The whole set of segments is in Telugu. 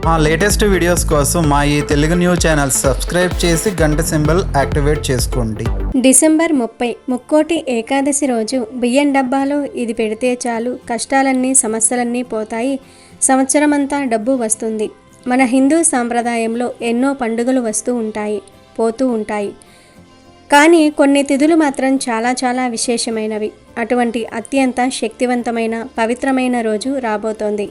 మా లేటెస్ట్ వీడియోస్ కోసం మా ఈ తెలుగు న్యూస్ ఛానల్ సబ్స్క్రైబ్ చేసి గంట సింబల్ యాక్టివేట్ చేసుకోండి. డిసెంబర్ 30 ముక్కోటి ఏకాదశి రోజు బియ్యం డబ్బాలో ఇది పెడితే చాలు, కష్టాలన్నీ సమస్యలన్నీ పోతాయి, సంవత్సరమంతా డబ్బు వస్తుంది. మన హిందూ సాంప్రదాయంలో ఎన్నో పండుగలు వస్తూ ఉంటాయి, పోతూ ఉంటాయి. కానీ కొన్ని తిథులు మాత్రం చాలా విశేషమైనవి. అటువంటి అత్యంత శక్తివంతమైన పవిత్రమైన రోజు రాబోతోంది.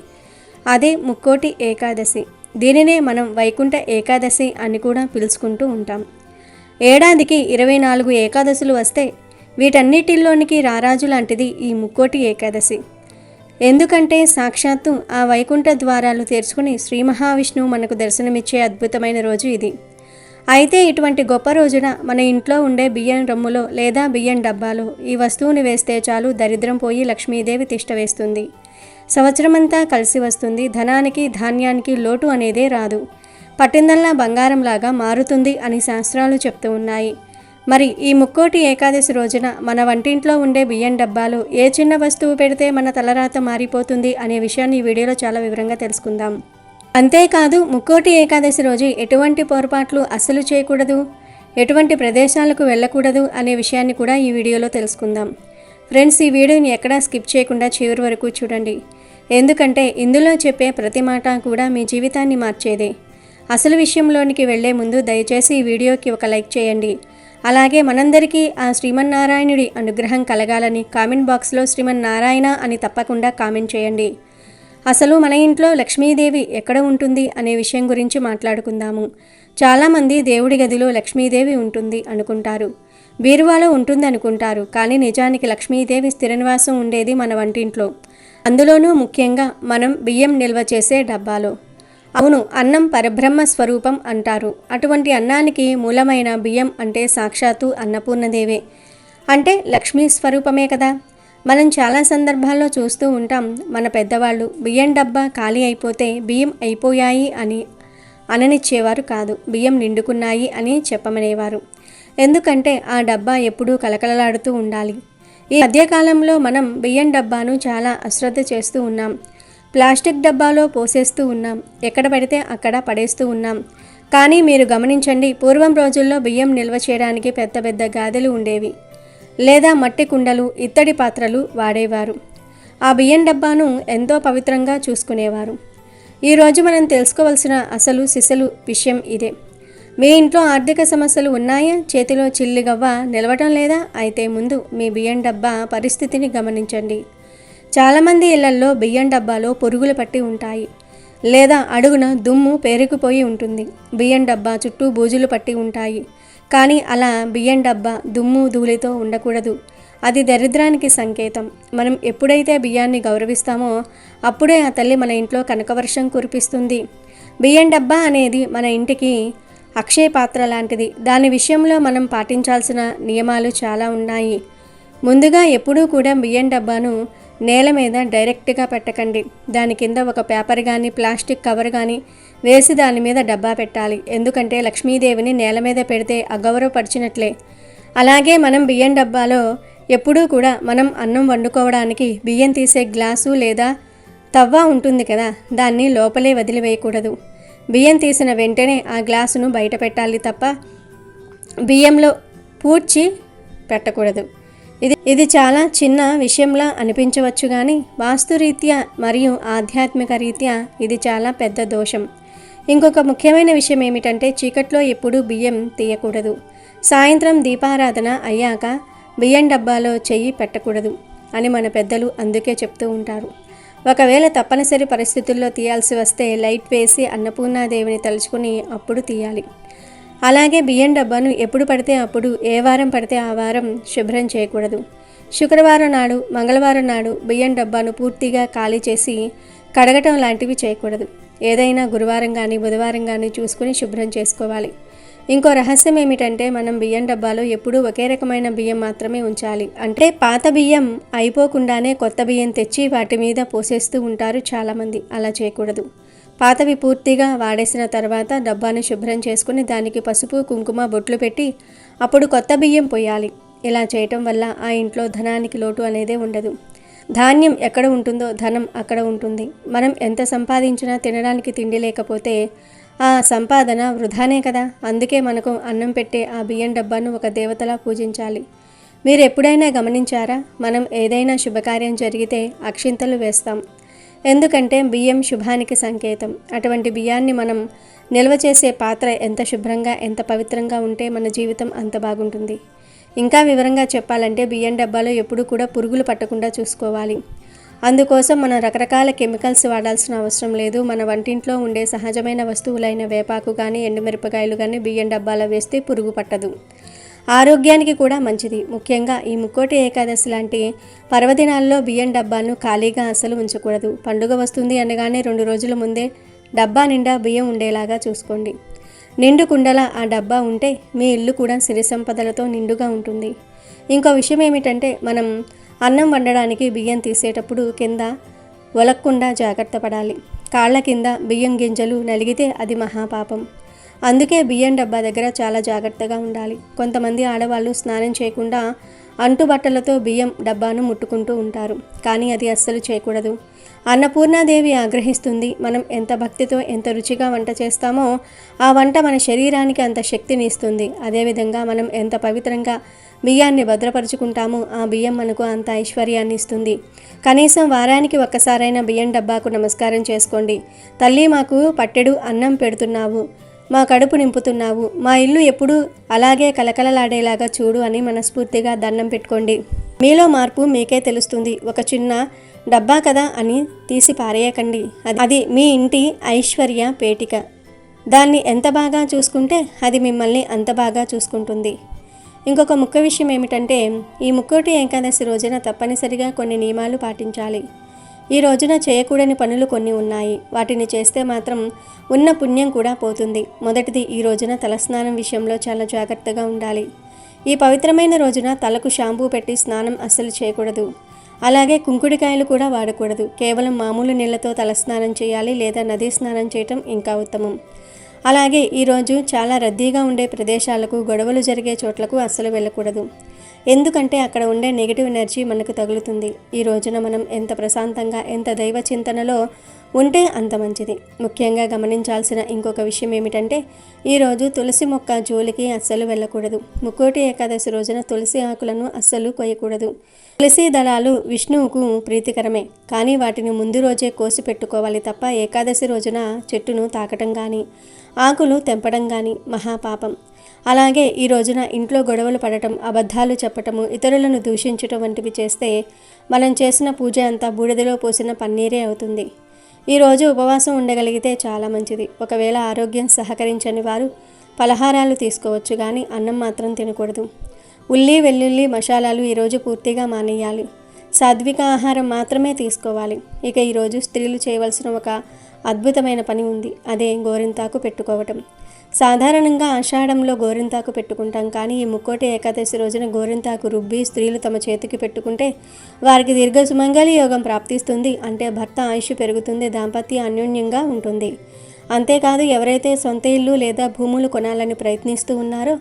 అదే ముక్కోటి ఏకాదశి. దీనినే మనం వైకుంఠ ఏకాదశి అని కూడా పిలుచుకుంటూ ఉంటాం. ఏడాదికి 24 ఏకాదశులు వస్తే వీటన్నిటిలోనికి రారాజు లాంటిది ఈ ముక్కోటి ఏకాదశి. ఎందుకంటే సాక్షాత్తు ఆ వైకుంఠ ద్వారాలు తెరుచుకుని శ్రీ మహావిష్ణువు మనకు దర్శనమిచ్చే అద్భుతమైన రోజు ఇది. అయితే ఇటువంటి గొప్ప రోజున మన ఇంట్లో ఉండే బియ్యం రమ్ములో లేదా బియ్యం డబ్బాలో ఈ వస్తువుని వేస్తే చాలు, దరిద్రం పోయి లక్ష్మీదేవి తిష్ట వేస్తుంది. సంవత్సరమంతా కలిసి వస్తుంది. ధనానికి ధాన్యానికి లోటు అనేదే రాదు. పట్టిందల్లా బంగారంలాగా మారుతుంది అని శాస్త్రాలు చెప్తూ ఉన్నాయి. మరి ఈ ముక్కోటి ఏకాదశి రోజున మన వంటింట్లో ఉండే బియ్యం డబ్బాలో ఏ చిన్న వస్తువు పెడితే మన తలరాత మారిపోతుంది అనే విషయాన్ని ఈ వీడియోలో చాలా వివరంగా తెలుసుకుందాం. అంతేకాదు ముక్కోటి ఏకాదశి రోజు ఎటువంటి పొరపాట్లు అస్సలు చేయకూడదు, ఎటువంటి ప్రదేశాలకు వెళ్ళకూడదు అనే విషయాన్ని కూడా ఈ వీడియోలో తెలుసుకుందాం. ఫ్రెండ్స్, ఈ వీడియోని ఎక్కడా స్కిప్ చేయకుండా చివరి వరకు చూడండి. ఎందుకంటే ఇందులో చెప్పే ప్రతి మాట కూడా మీ జీవితాన్ని మార్చేదే. అసలు విషయంలోనికి వెళ్లే ముందు దయచేసి ఈ వీడియోకి ఒక లైక్ చేయండి. అలాగే మనందరికీ ఆ శ్రీమన్నారాయణుడి అనుగ్రహం కలగాలని కామెంట్ బాక్స్లో శ్రీమన్నారాయణ అని తప్పకుండా కామెంట్ చేయండి. అసలు మన ఇంట్లో లక్ష్మీదేవి ఎక్కడ ఉంటుంది అనే విషయం గురించి మాట్లాడుకుందాము. చాలామంది దేవుడి గదిలో లక్ష్మీదేవి ఉంటుంది అనుకుంటారు, బీరువాలో ఉంటుంది అనుకుంటారు. కానీ నిజానికి లక్ష్మీదేవి స్థిర నివాసం ఉండేది మన వంటింట్లో, అందులోనూ ముఖ్యంగా మనం బియ్యం నిల్వ చేసే డబ్బాలో. అవును, అన్నం పరబ్రహ్మ స్వరూపం అంటారు. అటువంటి అన్నానికి మూలమైన బియ్యం అంటే సాక్షాత్తు అన్నపూర్ణదేవే, అంటే లక్ష్మీ స్వరూపమే కదా. మనం చాలా సందర్భాల్లో చూస్తూ ఉంటాం, మన పెద్దవాళ్ళు బియ్యం డబ్బా ఖాళీ అయిపోతే బియ్యం అయిపోయాయి అని అననిచ్చేవారు కాదు, బియ్యం నిండుకున్నాయి అని చెప్పమనేవారు. ఎందుకంటే ఆ డబ్బా ఎప్పుడూ కలకలలాడుతూ ఉండాలి. ఈ మధ్యకాలంలో మనం బియ్యం డబ్బాను చాలా అశ్రద్ధ చేస్తూ ఉన్నాం. ప్లాస్టిక్ డబ్బాలో పోసేస్తూ ఉన్నాం, ఎక్కడ పడితే అక్కడ పడేస్తూ ఉన్నాం. కానీ మీరు గమనించండి, పూర్వం రోజుల్లో బియ్యం నిల్వ చేయడానికి పెద్ద గాదెలు ఉండేవి, లేదా మట్టి కుండలు, ఇత్తడి పాత్రలు వాడేవారు. ఆ బియ్యం డబ్బాను ఎంతో పవిత్రంగా చూసుకునేవారు. ఈరోజు మనం తెలుసుకోవాల్సిన అసలు సిసలు విషయం ఇదే. మీ ఇంట్లో ఆర్థిక సమస్యలు ఉన్నాయా? చేతిలో చిల్లిగవ్వ నిలవటం లేదా? అయితే ముందు మీ బియ్యం డబ్బా పరిస్థితిని గమనించండి. చాలామంది ఇళ్లల్లో బియ్యం డబ్బాలో పురుగులు పట్టి ఉంటాయి, లేదా అడుగున దుమ్ము పేరుకుపోయి ఉంటుంది. బియ్యం డబ్బా చుట్టూ బూజులు పట్టి ఉంటాయి. కానీ అలా బియ్యం డబ్బా దుమ్ము ధూళితో ఉండకూడదు. అది దరిద్రానికి సంకేతం. మనం ఎప్పుడైతే బియ్యాన్ని గౌరవిస్తామో అప్పుడే ఆ తల్లి మన ఇంట్లో కనకవర్షం కురిపిస్తుంది. బియ్యం డబ్బా అనేది మన ఇంటికి అక్షయ పాత్ర లాంటిది. దాని విషయంలో మనం పాటించాల్సిన నియమాలు చాలా ఉన్నాయి. ముందుగా ఎప్పుడూ కూడా బియ్యం డబ్బాను నేల మీద డైరెక్ట్గా పెట్టకండి. దాని కింద ఒక పేపర్ కానీ ప్లాస్టిక్ కవర్ కానీ వేసి దాని మీద డబ్బా పెట్టాలి. ఎందుకంటే లక్ష్మీదేవిని నేల మీద పెడితే అగౌరవపరిచినట్లే. అలాగే మనం బియ్యం డబ్బాలో ఎప్పుడూ కూడా మనం అన్నం వండుకోవడానికి బియ్యం తీసే గ్లాసు లేదా తవ్వ ఉంటుంది కదా, దాన్ని లోపలే వదిలివేయకూడదు. బియ్యం తీసిన వెంటనే ఆ గ్లాసును బయట పెట్టాలి తప్ప బియ్యంలో పూడ్చి పెట్టకూడదు. ఇది చాలా చిన్న విషయంలా అనిపించవచ్చు, కానీ వాస్తురీత్యా మరియు ఆధ్యాత్మిక రీత్యా ఇది చాలా పెద్ద దోషం. ఇంకొక ముఖ్యమైన విషయం ఏమిటంటే చీకట్లో ఎప్పుడూ బియ్యం తీయకూడదు. సాయంత్రం దీపారాధన అయ్యాక బియ్యం డబ్బాలో చెయ్యి పెట్టకూడదు అని మన పెద్దలు అందుకే చెప్తూ ఉంటారు. ఒకవేళ తప్పనిసరి పరిస్థితుల్లో తీయాల్సి వస్తే లైట్ వేసి అన్నపూర్ణాదేవిని తలుచుకుని అప్పుడు తీయాలి. అలాగే బియ్యం డబ్బాను ఎప్పుడు పడితే అప్పుడు, ఏ వారం పడితే ఆ వారం శుభ్రం చేయకూడదు. శుక్రవారం నాడు, మంగళవారం నాడు బియ్యం డబ్బాను పూర్తిగా ఖాళీ చేసి కడగటం లాంటివి చేయకూడదు. ఏదైనా గురువారం కానీ బుధవారం కానీ చూసుకుని శుభ్రం చేసుకోవాలి. ఇంకో రహస్యం ఏమిటంటే మనం బియ్యం డబ్బాలో ఎప్పుడూ ఒకే రకమైన బియ్యం మాత్రమే ఉంచాలి. అంటే పాత బియ్యం అయిపోకుండానే కొత్త బియ్యం తెచ్చి వాటి మీద పోసేస్తూ ఉంటారు చాలామంది. అలా చేయకూడదు. పాతవి పూర్తిగా వాడేసిన తర్వాత డబ్బాను శుభ్రం చేసుకుని దానికి పసుపు కుంకుమ బొట్లు పెట్టి అప్పుడు కొత్త బియ్యం పోయాలి. ఇలా చేయటం వల్ల ఆ ఇంట్లో ధనానికి లోటు అనేదే ఉండదు. ధాన్యం ఎక్కడ ఉంటుందో ధనం అక్కడ ఉంటుంది. మనం ఎంత సంపాదించినా తినడానికి తిండి లేకపోతే ఆ సంపాదన వృధానే కదా. అందుకే మనకు అన్నం పెట్టే ఆ బియ్యం డబ్బాను ఒక దేవతలా పూజించాలి. మీరు ఎప్పుడైనా గమనించారా? మనం ఏదైనా శుభకార్యం జరిగితే అక్షింతలు వేస్తాం. ఎందుకంటే బియ్యం శుభానికి సంకేతం. అటువంటి బియ్యాన్ని మనం నిల్వ చేసే పాత్ర ఎంత శుభ్రంగా ఎంత పవిత్రంగా ఉంటే మన జీవితం అంత బాగుంటుంది. ఇంకా వివరంగా చెప్పాలంటే బియ్యం డబ్బాలో ఎప్పుడూ కూడా పురుగులు పట్టకుండా చూసుకోవాలి. అందుకోసం మనం రకరకాల కెమికల్స్ వాడాల్సిన అవసరం లేదు. మన వంటింట్లో ఉండే సహజమైన వస్తువులైన వేపాకు కానీ ఎండుమిరపకాయలు కానీ బియ్యం డబ్బాలో వేస్తే పురుగు పట్టదు. ఆరోగ్యానికి కూడా మంచిది. ముఖ్యంగా ఈ ముక్కోటి ఏకాదశి లాంటి పర్వదినాల్లో బియ్యం డబ్బాను ఖాళీగా అసలు ఉంచకూడదు. పండుగ వస్తుంది అనగానే 2 రోజుల ముందే డబ్బా నిండా బియ్యం ఉండేలాగా చూసుకోండి. నిండు కుండల ఆ డబ్బా ఉంటే మీ ఇల్లు కూడా సిరి సంపదలతో నిండుగా ఉంటుంది. ఇంకో విషయం ఏమిటంటే మనం అన్నం వండడానికి బియ్యం తీసేటప్పుడు కింద ఒలక్కుండా జాగ్రత్త పడాలి. కాళ్ళ కింద బియ్యం గింజలు నలిగితే అది మహాపాపం. అందుకే బియ్యం డబ్బా దగ్గర చాలా జాగ్రత్తగా ఉండాలి. కొంతమంది ఆడవాళ్ళు స్నానం చేయకుండా అంటుబట్టలతో బియ్యం డబ్బాను ముట్టుకుంటూ ఉంటారు. కానీ అది అస్సలు చేయకూడదు. అన్నపూర్ణాదేవి ఆగ్రహిస్తుంది. మనం ఎంత భక్తితో ఎంత రుచిగా వంట చేస్తామో ఆ వంట మన శరీరానికి అంత శక్తిని ఇస్తుంది. అదేవిధంగా మనం ఎంత పవిత్రంగా బియ్యాన్ని భద్రపరుచుకుంటామో ఆ బియ్యం మనకు అంత ఐశ్వర్యాన్ని ఇస్తుంది. కనీసం వారానికి ఒక్కసారైనా బియ్యం డబ్బాకు నమస్కారం చేసుకోండి. తల్లి, మాకు పట్టెడు అన్నం పెడుతున్నావు, మా కడుపు నింపుతున్నావు, మా ఇల్లు ఎప్పుడూ అలాగే కలకలలాడేలాగా చూడు అని మనస్ఫూర్తిగా దండం పెట్టుకోండి. మీలో మార్పు మీకే తెలుస్తుంది. ఒక చిన్న డబ్బా కదా అని తీసి పారేయకండి. అది మీ ఇంటి ఐశ్వర్య పేటిక. దాన్ని ఎంత బాగా చూసుకుంటే అది మిమ్మల్ని అంత బాగా చూసుకుంటుంది. ఇంకొక ముఖ్య విషయం ఏమిటంటే ఈ ముక్కోటి ఏకాదశి రోజున తప్పనిసరిగా కొన్ని నియమాలు పాటించాలి. ఈ రోజున చేయకూడని పనులు కొన్ని ఉన్నాయి. వాటిని చేస్తే మాత్రం ఉన్న పుణ్యం కూడా పోతుంది. మొదటిది, ఈ రోజున తలస్నానం విషయంలో చాలా జాగ్రత్తగా ఉండాలి. ఈ పవిత్రమైన రోజున తలకు షాంపూ పెట్టి స్నానం అస్సలు చేయకూడదు. అలాగే కుంకుడికాయలు కూడా వాడకూడదు. కేవలం మామూలు నీళ్లతో తలస్నానం చేయాలి లేదా నదీ స్నానం చేయటం ఇంకా ఉత్తమం. అలాగే ఈరోజు చాలా రద్దీగా ఉండే ప్రదేశాలకు, గొడవలు జరిగే చోట్లకు అస్సలు వెళ్ళకూడదు. ఎందుకంటే అక్కడ ఉండే నెగిటివ్ ఎనర్జీ మనకు తగులుతుంది. ఈ రోజున మనం ఎంత ప్రశాంతంగా ఎంత దైవ చింతనలో ఉంటే అంత మంచిది. ముఖ్యంగా గమనించాల్సిన ఇంకొక విషయం ఏమిటంటే ఈరోజు తులసి మొక్క జోలికి అస్సలు వెళ్ళకూడదు. ముక్కోటి ఏకాదశి రోజున తులసి ఆకులను అస్సలు కొయ్యకూడదు. తులసి దళాలు విష్ణువుకు ప్రీతికరమే, కానీ వాటిని ముందు రోజే కోసి పెట్టుకోవాలి తప్ప ఏకాదశి రోజున చెట్టును తాకటం కానీ ఆకులు తెంపడం కానీ మహాపాపం. అలాగే ఈ రోజున ఇంట్లో గొడవలు పడటం, అబద్ధాలు చెప్పటము, ఇతరులను దూషించటం వంటివి చేస్తే మనం చేసిన పూజ అంతా బూడిదలో పోసిన పన్నీరే అవుతుంది. ఈరోజు ఉపవాసం ఉండగలిగితే చాలా మంచిది. ఒకవేళ ఆరోగ్యం సహకరించని వారు పలహారాలు తీసుకోవచ్చు, కానీ అన్నం మాత్రం తినకూడదు. ఉల్లి, వెల్లుల్లి, మసాలాలు ఈరోజు పూర్తిగా మానేయాలి. సాత్విక ఆహారం మాత్రమే తీసుకోవాలి. ఇక ఈరోజు స్త్రీలు చేయవలసిన ఒక అద్భుతమైన పని ఉంది. అదే గోరింతాకు పెట్టుకోవటం. సాధారణంగా ఆషాఢంలో గోరింతాకు పెట్టుకుంటాం, కానీ ఈ ముక్కోటి ఏకాదశి రోజున గోరింతాకు రుబ్బి స్త్రీలు తమ చేతికి పెట్టుకుంటే వారికి దీర్ఘ సుమంగళి యోగం ప్రాప్తిస్తుంది. అంటే భర్త ఆయుష్ పెరుగుతుంది, దాంపత్య అన్యోన్యంగా ఉంటుంది. అంతేకాదు, ఎవరైతే సొంత ఇల్లు లేదా భూములు కొనాలని ప్రయత్నిస్తూ ఉన్నారో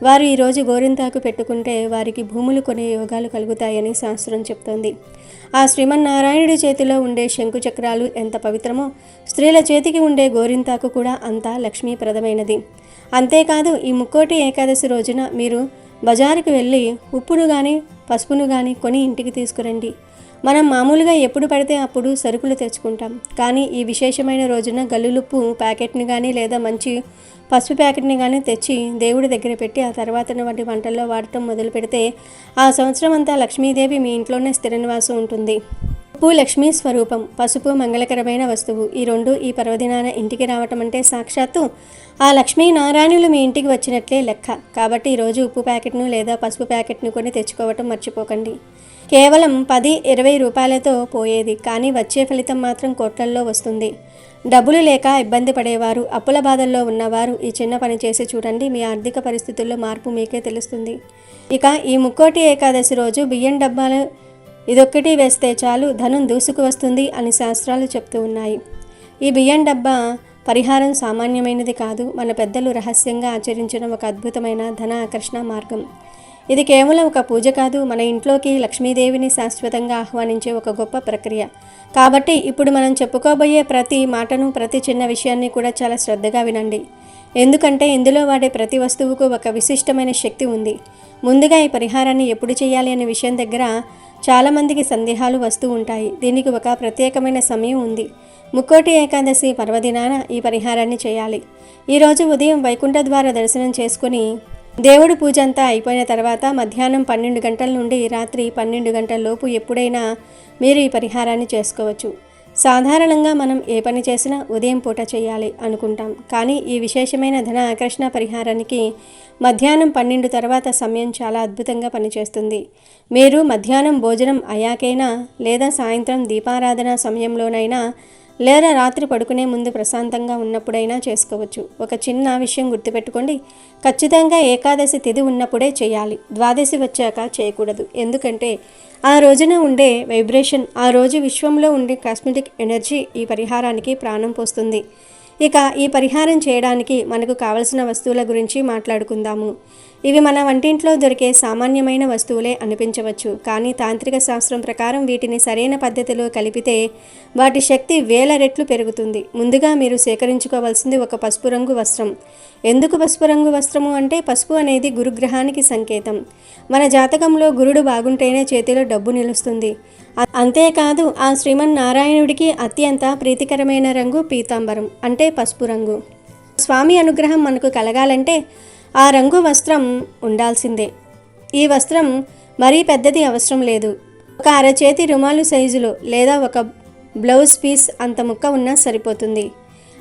వారు ఈరోజు గోరింతాకు పెట్టుకుంటే వారికి భూములు కొనే యోగాలు కలుగుతాయని శాస్త్రం చెప్తోంది. ఆ శ్రీమన్నారాయణుడి చేతిలో ఉండే శంకు చక్రాలు ఎంత పవిత్రమో స్త్రీల చేతికి ఉండే గోరింతాకు కూడా అంత లక్ష్మీప్రదమైనది. అంతేకాదు, ఈ ముక్కోటి ఏకాదశి రోజున మీరు బజారుకు వెళ్ళి ఉప్పును కానీ పసుపును కానీ కొని ఇంటికి తీసుకురండి. మనం మామూలుగా ఎప్పుడు పడితే అప్పుడు సరుకులు తెచ్చుకుంటాం, కానీ ఈ విశేషమైన రోజున గల్లులుప్పు ప్యాకెట్ని కానీ లేదా మంచి పసుపు ప్యాకెట్ని కానీ తెచ్చి దేవుడి దగ్గర పెట్టి ఆ తర్వాత వంటి వంటల్లో వాడటం మొదలు పెడితే ఆ సంవత్సరం అంతా లక్ష్మీదేవి మీ ఇంట్లోనే స్థిర నివాసం ఉంటుంది. ఉప్పు లక్ష్మీ స్వరూపం, పసుపు మంగళకరమైన వస్తువు. ఈ రెండు ఈ పర్వదినాన ఇంటికి రావటం అంటే సాక్షాత్తు ఆ లక్ష్మీనారాయణులు మీ ఇంటికి వచ్చినట్లే లెక్క. కాబట్టి ఈరోజు ఉప్పు ప్యాకెట్ను లేదా పసుపు ప్యాకెట్ను కొని తెచ్చుకోవటం మర్చిపోకండి. కేవలం 10-20 రూపాయలతో పోయేది, కానీ వచ్చే ఫలితం మాత్రం కోట్లల్లో వస్తుంది. డబ్బులు లేక ఇబ్బంది పడేవారు, అప్పుల బాధల్లో ఉన్నవారు ఈ చిన్న పని చేసి చూడండి. మీ ఆర్థిక పరిస్థితుల్లో మార్పు మీకే తెలుస్తుంది. ఇక ఈ ముక్కోటి ఏకాదశి రోజు బియ్యం డబ్బాలు ఇదొక్కటి వేస్తే చాలు ధనం దూసుకు వస్తుంది అని శాస్త్రాలు చెప్తూ ఉన్నాయి. ఈ బియ్యం డబ్బా పరిహారం సామాన్యమైనది కాదు. మన పెద్దలు రహస్యంగా ఆచరించిన ఒక అద్భుతమైన ధన ఆకర్షణ మార్గం. ఇది కేవలం ఒక పూజ కాదు, మన ఇంట్లోకి లక్ష్మీదేవిని శాశ్వతంగా ఆహ్వానించే ఒక గొప్ప ప్రక్రియ. కాబట్టి ఇప్పుడు మనం చెప్పుకోబోయే ప్రతి మాటను, ప్రతి చిన్న విషయాన్ని కూడా చాలా శ్రద్ధగా వినండి. ఎందుకంటే ఇందులో వాడే ప్రతి వస్తువుకు ఒక విశిష్టమైన శక్తి ఉంది. ముందుగా ఈ పరిహారాన్ని ఎప్పుడు చేయాలి అనే విషయం దగ్గర చాలామందికి సందేహాలు వస్తూ ఉంటాయి. దీనికి ఒక ప్రత్యేకమైన సమయం ఉంది. ముక్కోటి ఏకాదశి పర్వదినాన ఈ పరిహారాన్ని చేయాలి. ఈరోజు ఉదయం వైకుంఠ ద్వార దర్శనం చేసుకుని దేవుడి పూజ అంతా అయిపోయిన తర్వాత మధ్యాహ్నం 12 గంటల నుండి రాత్రి 12 గంటల లోపు ఎప్పుడైనా మీరు ఈ పరిహారాన్ని చేసుకోవచ్చు. సాధారణంగా మనం ఏ పని చేసినా ఉదయం పూట చేయాలి అనుకుంటాం. కానీ ఈ విశేషమైన ధన ఆకర్షణ పరిహారానికి మధ్యాహ్నం 12 తర్వాత సమయం చాలా అద్భుతంగా పనిచేస్తుంది. మీరు మధ్యాహ్నం భోజనం అయ్యాకైనా, లేదా సాయంత్రం దీపారాధన సమయంలోనైనా, లేదా రాత్రి పడుకునే ముందు ప్రశాంతంగా ఉన్నప్పుడైనా చేసుకోవచ్చు. ఒక చిన్న విషయం గుర్తుపెట్టుకోండి, ఖచ్చితంగా ఏకాదశి తిథి ఉన్నప్పుడే చేయాలి. ద్వాదశి వచ్చాక చేయకూడదు. ఎందుకంటే ఆ రోజున ఉండే వైబ్రేషన్, ఆ రోజు విశ్వంలో ఉండే కాస్మెటిక్ ఎనర్జీ ఈ పరిహారానికి ప్రాణం పోస్తుంది. ఇక ఈ పరిహారం చేయడానికి మనకు కావలసిన వస్తువుల గురించి మాట్లాడుకుందాము. ఇవి మన వంటింట్లో దొరికే సామాన్యమైన వస్తువులే అనిపించవచ్చు, కానీ తాంత్రిక శాస్త్రం ప్రకారం వీటిని సరైన పద్ధతిలో కలిపితే వాటి శక్తి 1000 రెట్లు పెరుగుతుంది. ముందుగా మీరు సేకరించుకోవాల్సింది ఒక పసుపు రంగు వస్త్రం. ఎందుకు పసుపు రంగు వస్త్రము అంటే, పసుపు అనేది గురుగ్రహానికి సంకేతం. మన జాతకంలో గురుడు బాగుంటేనే చేతిలో డబ్బు నిలుస్తుంది. అంతేకాదు ఆ శ్రీమన్నారాయణుడికి అత్యంత ప్రీతికరమైన రంగు పీతాంబరం అంటే పసుపు రంగు. స్వామి అనుగ్రహం మనకు కలగాలంటే ఆ రంగు వస్త్రం ఉండాల్సిందే. ఈ వస్త్రం మరీ పెద్దది అవసరం లేదు. ఒక అరచేతి రుమాలు సైజులో లేదా ఒక బ్లౌజ్ పీస్ అంత ముక్క ఉన్నా సరిపోతుంది.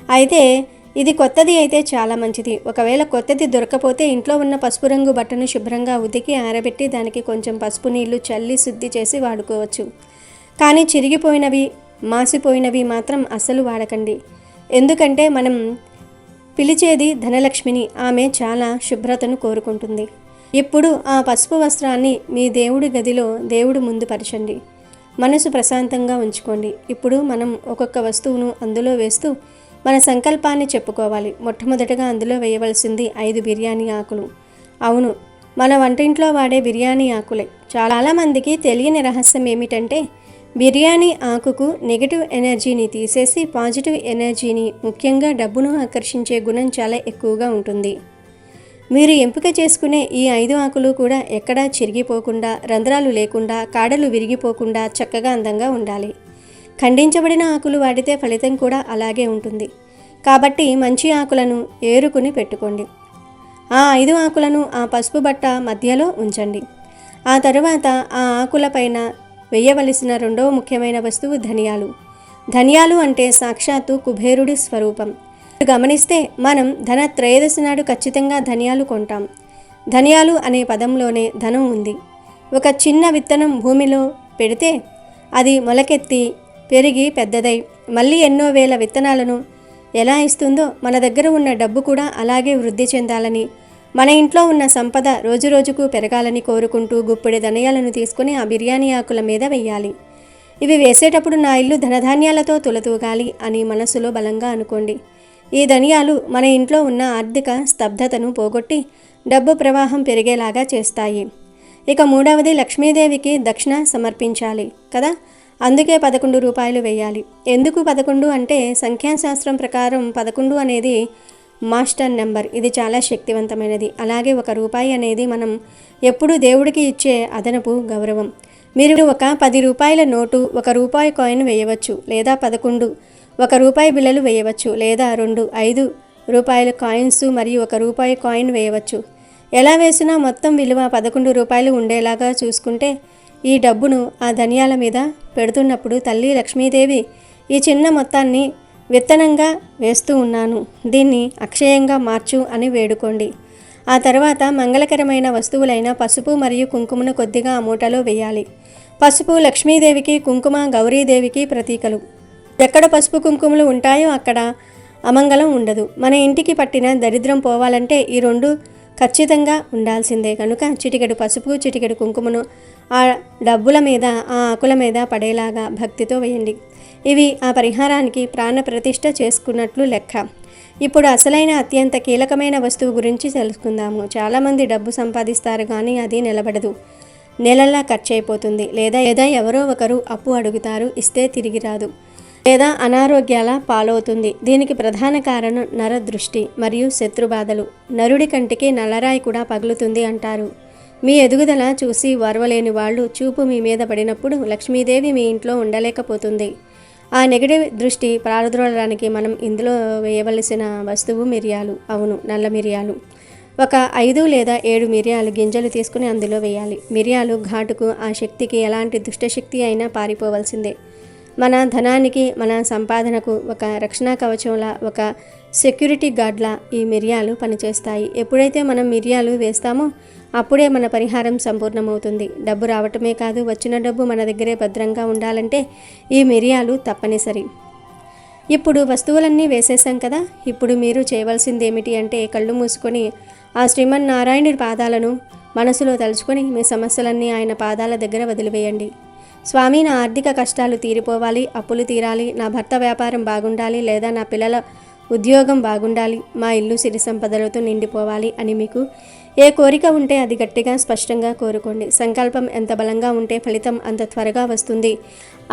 అయితే ఇది కొత్తది అయితే చాలా మంచిది. ఒకవేళ కొత్తది దొరకపోతే ఇంట్లో ఉన్న పసుపు రంగు బట్టను శుభ్రంగా ఉతికి ఆరబెట్టి దానికి కొంచెం పసుపు నీళ్లు చల్లి శుద్ధి చేసి వాడుకోవచ్చు. కానీ చిరిగిపోయినవి, మాసిపోయినవి మాత్రం అస్సలు వాడకండి. ఎందుకంటే మనం పిలిచేది ధనలక్ష్మిని. ఆమె చాలా శుభ్రతను కోరుకుంటుంది. ఇప్పుడు ఆ పసుపు వస్త్రాన్ని మీ దేవుడి గదిలో దేవుడు ముందు పరచండి. మనసు ప్రశాంతంగా ఉంచుకోండి. ఇప్పుడు మనం ఒక్కొక్క వస్తువును అందులో వేస్తూ మన సంకల్పాన్ని చెప్పుకోవాలి. మొట్టమొదటగా అందులో వేయవలసింది 5 బిర్యానీ ఆకులు. అవును, మన వంటింట్లో వాడే బిర్యానీ ఆకులే. చాలామందికి తెలియని రహస్యం ఏమిటంటే, బిర్యానీ ఆకుకు నెగిటివ్ ఎనర్జీని తీసేసి పాజిటివ్ ఎనర్జీని, ముఖ్యంగా డబ్బును ఆకర్షించే గుణం చాలా ఎక్కువగా ఉంటుంది. మీరు ఎంపిక చేసుకునే ఈ 5 ఆకులు కూడా ఎక్కడా చిరిగిపోకుండా, రంధ్రాలు లేకుండా, కాడలు విరిగిపోకుండా చక్కగా అందంగా ఉండాలి. ఖండించబడిన ఆకులు వాడితే ఫలితం కూడా అలాగే ఉంటుంది. కాబట్టి మంచి ఆకులను ఏరుకుని పెట్టుకోండి. ఆ 5 ఆకులను ఆ పసుపు బట్ట మధ్యలో ఉంచండి. ఆ తరువాత ఆ ఆకులపైన వేయవలసిన రెండవ ముఖ్యమైన వస్తువు ధనియాలు. ధనియాలు అంటే సాక్షాత్తు కుబేరుడి స్వరూపం. గమనిస్తే మనం ధన త్రయోదశి నాడు ఖచ్చితంగా ధనియాలు కొంటాం. ధనియాలు అనే పదంలోనే ధనం ఉంది. ఒక చిన్న విత్తనం భూమిలో పెడితే అది మొలకెత్తి పెరిగి పెద్దదై మళ్ళీ ఎన్నో వేల విత్తనాలను ఎలా ఇస్తుందో, మన దగ్గర ఉన్న డబ్బు కూడా అలాగే వృద్ధి చెందాలని, మన ఇంట్లో ఉన్న సంపద రోజురోజుకు పెరగాలని కోరుకుంటూ గుప్పెడి ధనియాలను తీసుకుని ఆ బిర్యానీ ఆకుల మీద వెయ్యాలి. ఇవి వేసేటప్పుడు నా ఇల్లు ధనధాన్యాలతో తులతూగాలి అని మనసులో బలంగా అనుకోండి. ఈ ధనియాలు మన ఇంట్లో ఉన్న ఆర్థిక స్తబ్దతను పోగొట్టి డబ్బు ప్రవాహం పెరిగేలాగా చేస్తాయి. ఇక మూడవది, లక్ష్మీదేవికి దక్షిణ సమర్పించాలి కదా. అందుకే 11 రూపాయలు వేయాలి. ఎందుకు 11 అంటే, సంఖ్యాశాస్త్రం ప్రకారం 11 అనేది మాస్టర్ నెంబర్. ఇది చాలా శక్తివంతమైనది. అలాగే 1 రూపాయి అనేది మనం ఎప్పుడూ దేవుడికి ఇచ్చే అదనపు గౌరవం. మీరు ఒక 10 రూపాయల నోటు, 1 రూపాయి కాయిన్ వేయవచ్చు, లేదా 11 1 రూపాయి బిళ్ళలు వేయవచ్చు, లేదా 2 5 రూపాయల కాయిన్స్ మరియు 1 రూపాయి కాయిన్ వేయవచ్చు. ఎలా వేసినా మొత్తం విలువ 11 రూపాయలు ఉండేలాగా చూసుకుంటే, ఈ డబ్బును ఆ ధనియాల మీద పెడుతున్నప్పుడు తల్లి లక్ష్మీదేవి ఈ చిన్న మొత్తాన్ని విత్తనంగా వేస్తూ ఉన్నాను, దీన్ని అక్షయంగా మార్చు అని వేడుకోండి. ఆ తర్వాత మంగళకరమైన వస్తువులైన పసుపు మరియు కుంకుమను కొద్దిగా ఆ మూటలో వేయాలి. పసుపు లక్ష్మీదేవికి, కుంకుమ గౌరీదేవికి ప్రతీకలు. ఎక్కడ పసుపు కుంకుమలు ఉంటాయో అక్కడ అమంగళం ఉండదు. మన ఇంటికి పట్టిన దరిద్రం పోవాలంటే ఈ 2 ఖచ్చితంగా ఉండాల్సిందే. కనుక చిటికెడు పసుపు, చిటికెడు కుంకుమను ఆ డబ్బుల మీద, ఆ ఆకుల మీద పడేలాగా భక్తితో వేయండి. ఇవి ఆ పరిహారానికి ప్రాణ ప్రతిష్ఠ చేసుకున్నట్లు లెక్క. ఇప్పుడు అసలైన అత్యంత కీలకమైన వస్తువు గురించి తెలుసుకుందాము. చాలామంది డబ్బు సంపాదిస్తారు కానీ అది నిలబడదు, నెలలా ఖర్చు అయిపోతుంది, లేదా ఎవరో ఒకరు అప్పు అడుగుతారు, ఇస్తే తిరిగి రాదు, లేదా అనారోగ్యాల పాలవుతుంది. దీనికి ప్రధాన కారణం నరదృష్టి మరియు శత్రుబాధలు. నరుడి కంటికి నల్లరాయి కూడా పగులుతుంది అంటారు. మీ ఎదుగుదల చూసి ఓర్వలేని వాళ్ళు చూపు మీ మీద పడినప్పుడు లక్ష్మీదేవి మీ ఇంట్లో ఉండలేకపోతుంది. ఆ నెగటివ్ దృష్టి పారద్రోలడానికి మనం ఇందులో వేయవలసిన వస్తువు మిరియాలు. అవును, నల్ల మిరియాలు. ఒక 5 లేదా 7 మిరియాలు గింజలు తీసుకుని అందులో వేయాలి. మిరియాలు ఘాటుకు ఆ శక్తికి ఎలాంటి దుష్టశక్తి అయినా పారిపోవలసిందే. మన ధనానికి, మన సంపాదనకు ఒక రక్షణ కవచంలా, ఒక సెక్యూరిటీ గార్డ్లా ఈ మిరియాలు పనిచేస్తాయి. ఎప్పుడైతే మనం మిరియాలు వేస్తామో అప్పుడే మన పరిహారం సంపూర్ణమవుతుంది. డబ్బు రావటమే కాదు, వచ్చిన డబ్బు మన దగ్గరే భద్రంగా ఉండాలంటే ఈ మిరియాలు తప్పనిసరి. ఇప్పుడు వస్తువులన్నీ వేసేసాం కదా. ఇప్పుడు మీరు చేయవలసింది ఏమిటి అంటే కళ్ళు మూసుకొని ఆ శ్రీమన్నారాయణుడి పాదాలను మనసులో తలుచుకొని మీ సమస్యలన్నీ ఆయన పాదాల దగ్గర వదిలివేయండి. స్వామి, నా ఆర్థిక కష్టాలు తీరిపోవాలి, అప్పులు తీరాలి, నా భర్త వ్యాపారం బాగుండాలి, లేదా నా పిల్లల ఉద్యోగం బాగుండాలి, మా ఇల్లు సిరి సంపదలతో నిండిపోవాలి అని మీకు ఏ కోరిక ఉంటే అది గట్టిగా స్పష్టంగా కోరుకోండి. సంకల్పం ఎంత బలంగా ఉంటే ఫలితం అంత త్వరగా వస్తుంది.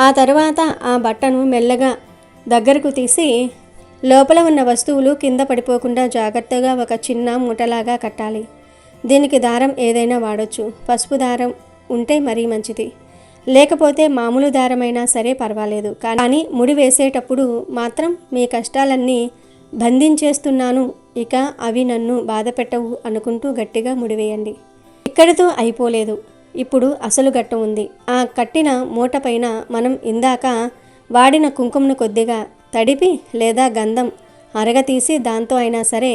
ఆ తర్వాత ఆ బట్టను మెల్లగా దగ్గరకు తీసి లోపల ఉన్న వస్తువులు కింద పడిపోకుండా జాగ్రత్తగా ఒక చిన్న మూటలాగా కట్టాలి. దీనికి దారం ఏదైనా వాడొచ్చు. పసుపు దారం ఉంటే మరీ మంచిది, లేకపోతే మామూలు దారమైనా సరే పర్వాలేదు. కానీ ముడి వేసేటప్పుడు మాత్రం మీ కష్టాలన్నీ బంధించేస్తున్నాను, ఇక అవి నన్ను బాధ పెట్టవు అనుకుంటూ గట్టిగా ముడివేయండి. ఇక్కడితో అయిపోలేదు. ఇప్పుడు అసలు గట్టం ఉంది. ఆ కట్టిన మూట పైన మనం ఇందాక వాడిన కుంకుమను కొద్దిగా తడిపి లేదా గంధం అరగతీసి దాంతో అయినా సరే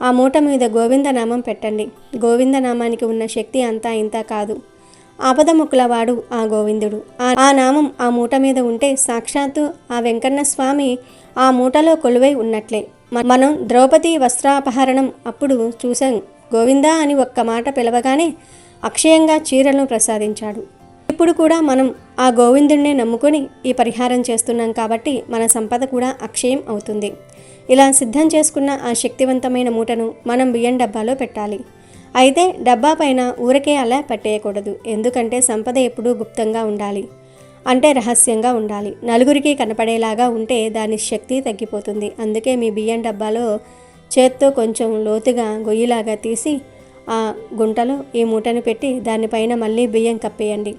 ఆ మూట మీద గోవిందనామం పెట్టండి. గోవిందనామానికి ఉన్న శక్తి అంతా ఇంత కాదు. ఆపదముక్కులవాడు ఆ గోవిందుడు. ఆ నామం ఆ మూట మీద ఉంటే సాక్షాత్తు ఆ వెంకన్న స్వామి ఆ మూటలో కొలువై ఉన్నట్లే. మనం ద్రౌపది వస్త్రాపహరణం అప్పుడు చూసాం. గోవిందా అని ఒక్క మాట పిలవగానే అక్షయంగా చీరలను ప్రసాదించాడు. ఇప్పుడు కూడా మనం ఆ గోవిందుడినే నమ్ముకొని ఈ పరిహారం చేస్తున్నాం కాబట్టి మన సంపద కూడా అక్షయం అవుతుంది. ఇలా సిద్ధం చేసుకున్న ఆ శక్తివంతమైన మూటను మనం బియ్యం డబ్బాలో పెట్టాలి. అయితే డబ్బా పైన ఊరికే అలా పెట్టేయకూడదు. ఎందుకంటే సంపద ఎప్పుడూ గుప్తంగా ఉండాలి, అంటే రహస్యంగా ఉండాలి. నలుగురికి కనపడేలాగా ఉంటే దాని శక్తి తగ్గిపోతుంది. అందుకే మీ బియ్యం డబ్బాలో చేత్తో కొంచెం లోతుగా గొయ్యిలాగా తీసి ఆ గుంటలో ఈ మూటను పెట్టి దానిపైన మళ్ళీ బియ్యం కప్పేయండి.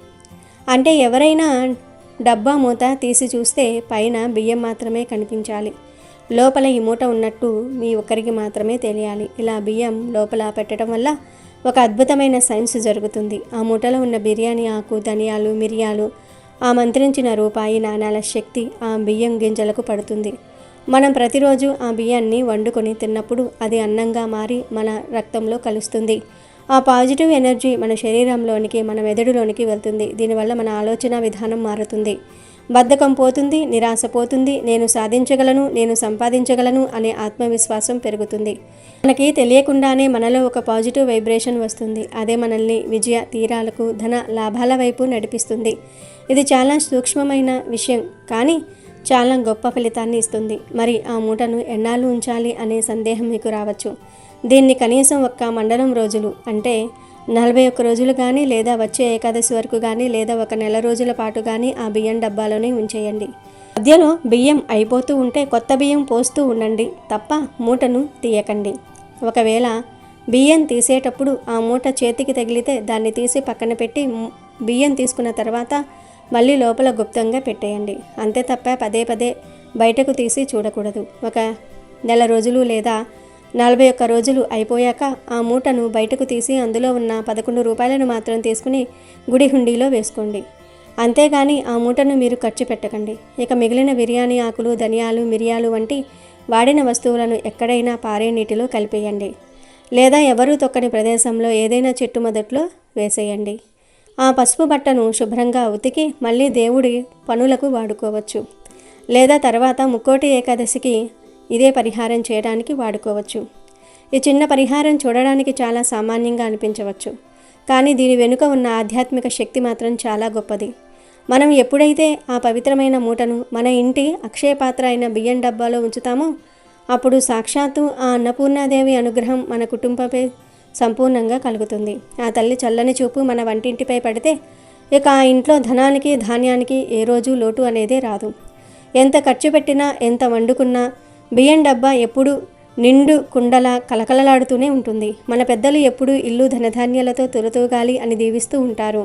అంటే ఎవరైనా డబ్బా మూత తీసి చూస్తే పైన బియ్యం మాత్రమే కనిపించాలి, లోపల ఈ మూట ఉన్నట్టు మీ ఒక్కరికి మాత్రమే తెలియాలి. ఇలా బియ్యం లోపల పెట్టడం వల్ల ఒక అద్భుతమైన సైన్స్ జరుగుతుంది. ఆ మూటలో ఉన్న బిర్యానీ ఆకు, ధనియాలు, మిరియాలు, ఆ మంత్రించిన రూపాయి నాణాల శక్తి ఆ బియ్యం గింజలకు పడుతుంది. మనం ప్రతిరోజు ఆ బియ్యాన్ని వండుకొని తిన్నప్పుడు అది అన్నంగా మారి మన రక్తంలో కలుస్తుంది. ఆ పాజిటివ్ ఎనర్జీ మన శరీరంలోనికి, మన మెదడులోనికి వెళ్తుంది. దీనివల్ల మన ఆలోచన విధానం మారుతుంది. బద్ధకం పోతుంది, నిరాశ పోతుంది, నేను సాధించగలను, నేను సంపాదించగలను అనే ఆత్మవిశ్వాసం పెరుగుతుంది. మనకి తెలియకుండానే మనలో ఒక పాజిటివ్ వైబ్రేషన్ వస్తుంది. అదే మనల్ని విజయ తీరాలకు, ధన లాభాల వైపు నడిపిస్తుంది. ఇది చాలా సూక్ష్మమైన విషయం, కానీ చాలా గొప్ప ఫలితాన్ని ఇస్తుంది. మరి ఆ మూటను ఎన్నాళ్ళు ఉంచాలి అనే సందేహం మీకు రావచ్చు. దీన్ని కనీసం ఒక్క మండలం రోజులు, అంటే 41 రోజులు కానీ, లేదా వచ్చే ఏకాదశి వరకు కానీ, లేదా ఒక నెల రోజుల పాటు కానీ ఆ బియ్యం డబ్బాలోనే ఉంచేయండి. మధ్యలో బియ్యం అయిపోతూ ఉంటే కొత్త బియ్యం పోస్తూ ఉండండి తప్ప మూటను తీయకండి. ఒకవేళ బియ్యం తీసేటప్పుడు ఆ మూట చేతికి తగిలితే దాన్ని తీసి పక్కన పెట్టి బియ్యం తీసుకున్న తర్వాత మళ్ళీ లోపల గుప్తంగా పెట్టేయండి. అంతే తప్ప పదే పదే బయటకు తీసి చూడకూడదు. ఒక నెల రోజులు లేదా 41 రోజులు అయిపోయాక ఆ మూటను బయటకు తీసి అందులో ఉన్న 11 రూపాయలను మాత్రం తీసుకుని గుడి హుండీలో వేసుకోండి. అంతేగాని ఆ మూటను మీరు ఖర్చు పెట్టకండి. ఇక మిగిలిన బిర్యానీ ఆకులు, ధనియాలు, మిరియాలు వంటి వాడిన వస్తువులను ఎక్కడైనా పారే నీటిలో కలిపేయండి, లేదా ఎవరూ తొక్కని ప్రదేశంలో ఏదైనా చెట్టు మొదట్లో వేసేయండి. ఆ పసుపు బట్టను శుభ్రంగా ఉతికి మళ్ళీ దేవుడి పనులకు వాడుకోవచ్చు, లేదా తర్వాత ముక్కోటి ఏకాదశికి ఇదే పరిహారం చేయడానికి వాడుకోవచ్చు. ఈ చిన్న పరిహారం చూడడానికి చాలా సామాన్యంగా అనిపించవచ్చు, కానీ దీని వెనుక ఉన్న ఆధ్యాత్మిక శక్తి మాత్రం చాలా గొప్పది. మనం ఎప్పుడైతే ఆ పవిత్రమైన మూటను మన ఇంటి అక్షయ పాత్ర అయిన బియ్యం డబ్బాలో ఉంచుతామో అప్పుడు సాక్షాత్తు ఆ అన్నపూర్ణాదేవి అనుగ్రహం మన కుటుంబంపై సంపూర్ణంగా కలుగుతుంది. ఆ తల్లి చల్లని చూపు మన వంటింటిపై పడితే ఇక ఆ ఇంట్లో ధనానికి ధాన్యానికి ఏ రోజు లోటు అనేదే రాదు. ఎంత ఖర్చు పెట్టినా ఎంత వండుకున్నా బియ్యం డబ్బా ఎప్పుడు నిండు కుండలా కలకలలాడుతూనే ఉంటుంది. మన పెద్దలు ఎప్పుడూ ఇల్లు ధనధాన్యాలతో తులతూగాలి అని దీవిస్తూ ఉంటారు.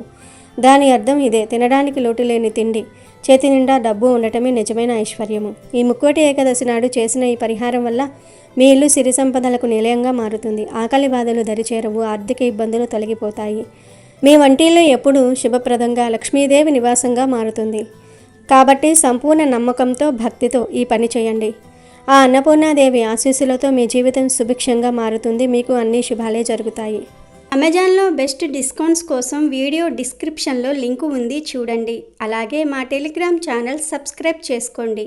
దాని అర్థం ఇదే. తినడానికి లోటు లేని తిండి, చేతి నిండా డబ్బు ఉండటమే నిజమైన ఐశ్వర్యము. ఈ ముక్కోటి ఏకాదశి నాడు చేసిన ఈ పరిహారం వల్ల మీ ఇల్లు సిరి సంపదలకు నిలయంగా మారుతుంది. ఆకలి బాధలు దరిచేరవు, ఆర్థిక ఇబ్బందులు తొలగిపోతాయి. మీ వంటిల్లు ఎప్పుడూ శుభప్రదంగా లక్ష్మీదేవి నివాసంగా మారుతుంది. కాబట్టి సంపూర్ణ నమ్మకంతో భక్తితో ఈ పని చేయండి. ఆ అన్నపూర్ణాదేవి ఆశీస్సులతో మీ జీవితం సుభిక్షంగా మారుతుంది. మీకు అన్ని శుభాలే జరుగుతాయి. అమెజాన్లో బెస్ట్ డిస్కౌంట్స్ కోసం వీడియో డిస్క్రిప్షన్లో లింకు ఉంది, చూడండి. అలాగే మా టెలిగ్రామ్ ఛానల్ సబ్స్క్రైబ్ చేసుకోండి.